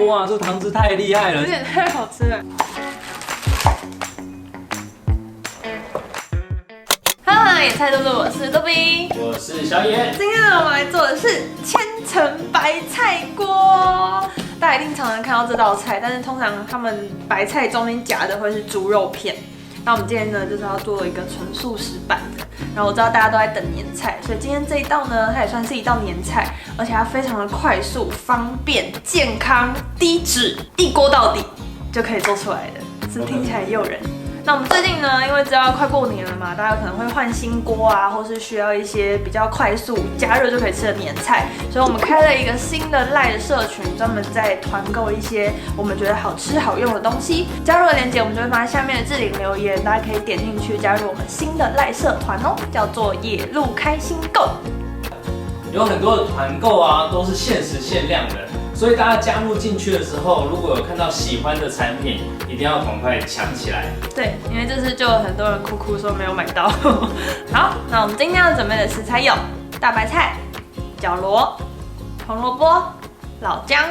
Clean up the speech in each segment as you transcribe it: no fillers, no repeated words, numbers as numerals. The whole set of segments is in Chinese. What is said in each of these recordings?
哇，这汤汁太厉害了，有点太好吃了。Hello， 野菜多多，我是多比，我是小野。今天呢，我们来做的是千层白菜锅。大家一定常常看到这道菜，但是通常他们白菜中间夹的会是猪肉片。那我们今天呢，就是要做一个纯素食版的。然后我知道大家都在等年菜，所以今天这一道呢，它也算是一道年菜，而且它非常的快速、方便、健康、低脂，一锅到底就可以做出来的，是听起来诱人。那我们最近呢，因为知道快过年了嘛，大家可能会换新锅啊，或是需要一些比较快速加热就可以吃的年菜，所以我们开了一个新的赖的社群，专门在团购一些我们觉得好吃好用的东西。加入的链接我们就会放在下面的置顶留言，大家可以点进去加入我们新的赖社团哦，叫做野路开心购。有很多的团购啊，都是限时限量的，所以大家加入进去的时候，如果有看到喜欢的产品，一定要赶快抢起来。对，因为这次就有很多人哭说没有买到。好，那我们今天要准备的食材有大白菜、角螺、红萝卜、老姜、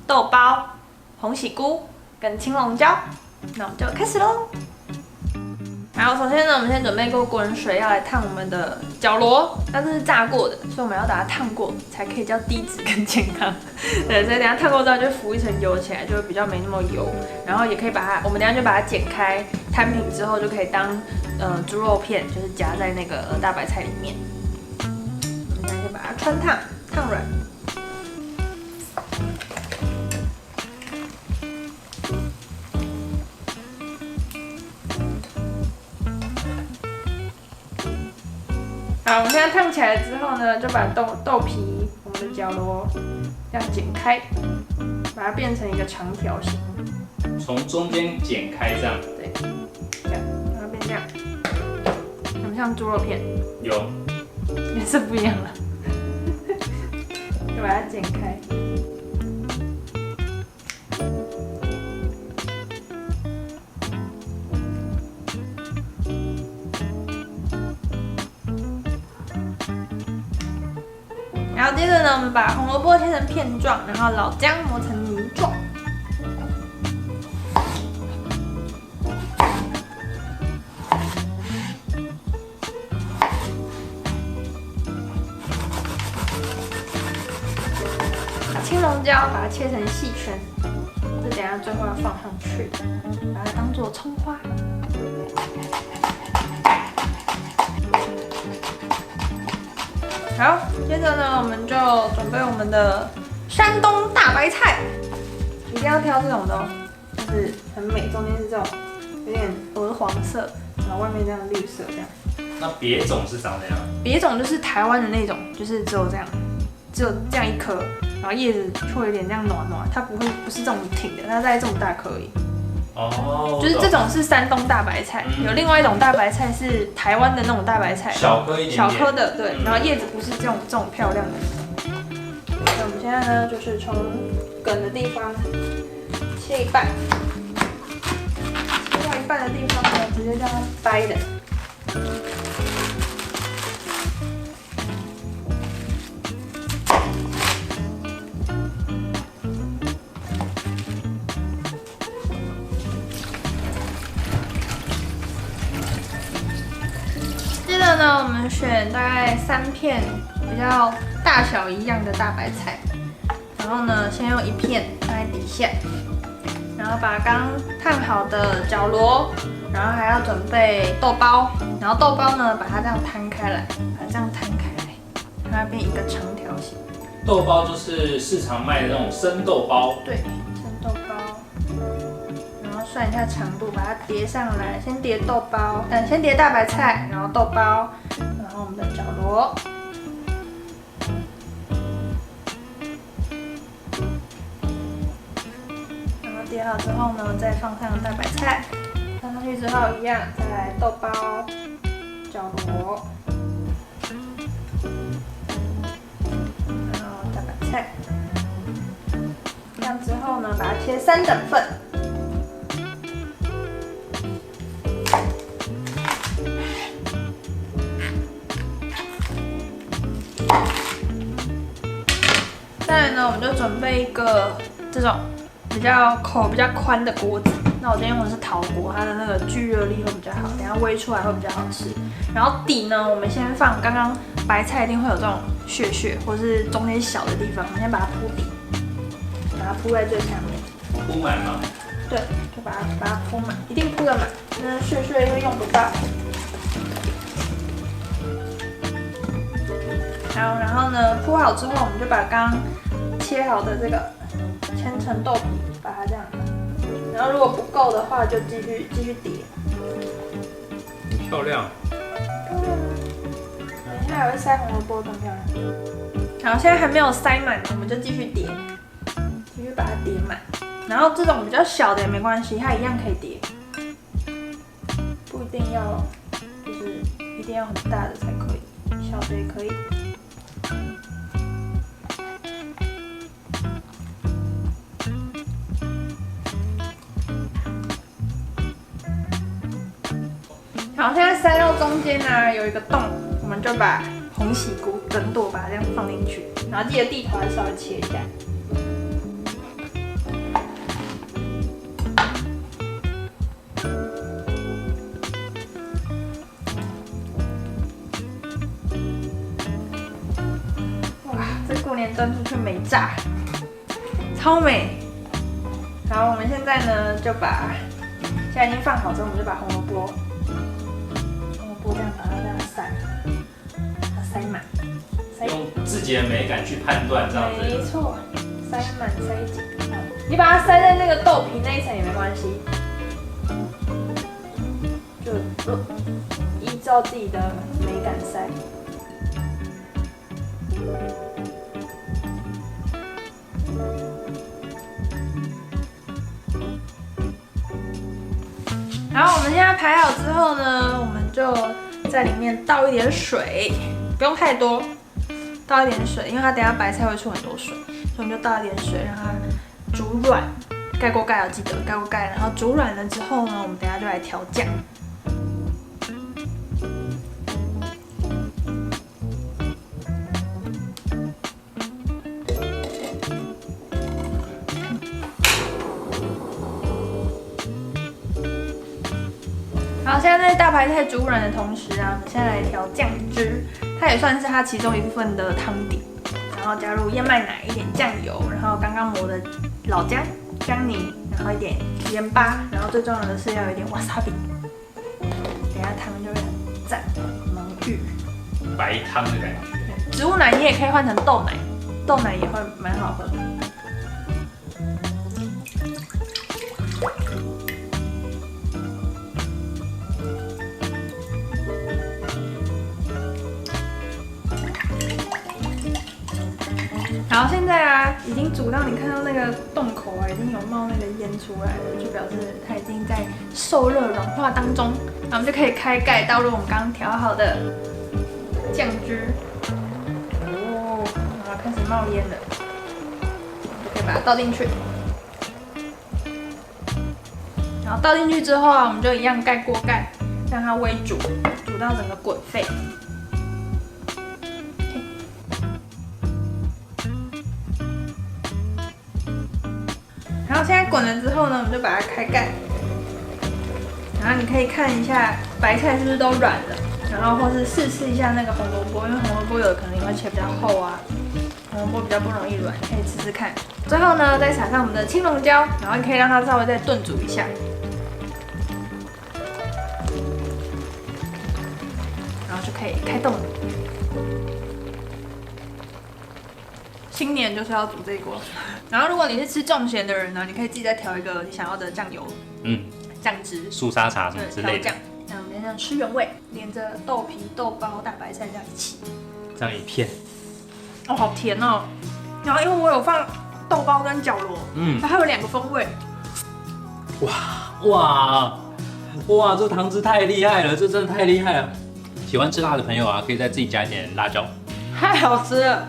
豆包、红喜菇跟青龙椒。那我们就开始喽。好，首先呢，我们先准备过滚水，要来烫我们的角螺，但是是炸过的，所以我们要把它烫过，才可以叫低脂跟健康。对，所以等下烫过之后就浮一层油起来，就会比较没那么油。然后也可以把它，我们等下就把它剪开，摊平之后就可以当猪肉片，就是夹在那个大白菜里面。我们等下就把它穿烫，烫软。好，我们现在烫起来之后呢，就把豆皮，我们的角螺这样剪开，把它变成一个长条形。从中间剪开这样。对，这样让它变这样，很像猪肉片。有，颜色不一样了。就把它剪开。然后接着呢，我们把红萝卜切成片状，然后老姜磨成泥状。把青龙椒把它切成细圈，这等一下最后要放上去，把它当做葱花。好，接着呢，我们就准备我们的山东大白菜，一定要挑这种的哦，就是很美，中间是这种有点鹅黄色，然后外面这样绿色这样。那别种是长怎样？别种就是台湾的那种，就是只有这样一颗，然后叶子会有点这样暖暖，它不是这种挺的，它大概这么大颗而已。哦，就是这种是山东大白菜，有另外一种大白菜是台湾的那种大白菜，小颗一点点，小颗的，对，然后叶子不是这种漂亮的。那我们现在呢，就是从梗的地方切一半，切到一半的地方呢，直接这样掰的。接着呢，我们选大概3片比较大小一样的大白菜，然后呢，先用1片放在底下，然后把刚烫好的角螺，然后还要准备豆包，然后豆包呢，把它这样摊开来，把它这样摊开来，让它变一个长条形。豆包就是市场卖的那种生豆包。对，生豆包。算一下长度，把它叠上来，先叠豆包，先叠大白菜，然后豆包，然后我们的角螺，然后叠好之后呢，再放上大白菜，放上去之后一样，再来豆包、角螺，然后大白菜，这样之后呢，把它切3等份。再来呢，我们就准备一个这种口比较宽的锅子。那我今天用的是陶锅，它的那个聚热力会比较好，等下煨出来会比较好吃。然后底呢，我们先放刚刚白菜一定会有这种屑或是中间小的地方，我们先把它铺底，把它铺在最下面。铺满吗？对，就把它铺满，一定铺得满，那屑会用不到。好，然后呢，铺好之后，我们就把刚切好的这个千层豆皮，把它这样。然后如果不够的话，就继续叠。很漂亮。漂亮啊！等一下还会塞红萝卜更漂亮。好，现在还没有塞满，我们就继续叠，继续把它叠满。然后这种比较小的也没关系，它一样可以叠，不一定要就是一定要很大的才可以，小的也可以。好，现在塞到中间呢，有一个洞，我们就把红喜菇整朵把它这样放进去，然后记得地头还稍微切一下。哇，这过年端出去没炸，超美。好，我们现在呢就把现在已经放好之后，我们就把红萝卜这样把它这样塞满，用自己的美感去判断这样子。没错，塞满塞紧。你把它塞在那个豆皮那一层也没关系，就依照自己的美感塞。然后我们现在排好之后呢，我们就在里面倒一点水，不用太多，倒一点水，因为它等一下白菜会出很多水，所以我们就倒一点水让它煮软，盖锅盖要记得盖锅盖，然后煮软了之后呢，我们等一下就来调酱。好，现在在大白菜煮软的同时啊，我们现在来调酱汁，它也算是它其中一部分的汤底。然后加入燕麦奶、一点酱油，然后刚刚磨的老姜、姜泥，然后一点盐巴，然后最重要的是要有一点 wasabi。等一下汤就会很赞、浓郁，白汤的感觉。植物奶你也可以换成豆奶，豆奶也会蛮好喝的。好，现在啊，已经煮到你看到那个洞口啊，已经有冒那个烟出来了，就表示它已经在受热软化当中。那我们就可以开盖，倒入我们刚刚调好的酱汁。哦，然后开始冒烟了，就可以把它倒进去。然后倒进去之后啊，我们就一样盖锅盖，让它煨煮，煮到整个滚沸。然后现在滚了之后呢，我们就把它开盖，然后你可以看一下白菜是不是都软了，然后或是试一下那个红萝卜，因为红萝卜有的可能也会切比较厚啊，红萝卜比较不容易软，可以试看。最后呢，再撒上我们的青龙椒，然后你可以让它稍微再炖煮一下，然后就可以开动了。新年就是要煮这一锅，然后如果你是吃重咸的人呢，你可以自己再调一个你想要的酱油，酱汁、素沙茶什么之类的。那我们这样吃原味，连着豆皮、豆包、大白菜这样一起，这样一片，哦，好甜哦。然后因为我有放豆包跟绞螺，它还有2个风味。哇，这汤汁太厉害了，这真的太厉害了。喜欢吃辣的朋友啊，可以再自己加一点辣椒，太好吃了。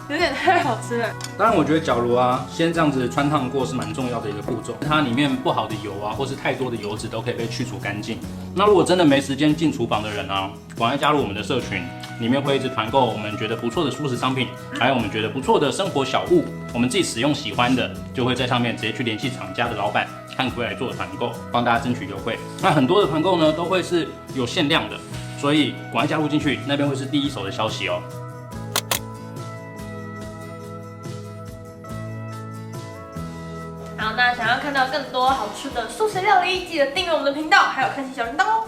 有点太好吃了。当然，我觉得绞螺啊，先这样子穿烫过是蛮重要的一个步骤。它里面不好的油啊，或是太多的油脂都可以被去除干净。那如果真的没时间进厨房的人啊，赶快加入我们的社群，里面会一直团购我们觉得不错的蔬食商品，还有我们觉得不错的生活小物，我们自己使用喜欢的，就会在上面直接去联系厂家的老板，看可不可以来做团购，帮大家争取优惠。那很多的团购呢，都会是有限量的，所以赶快加入进去，那边会是第一手的消息哦。好，那想要看到更多好吃的素食料理，记得订阅我们的频道，还有开启小铃铛哦。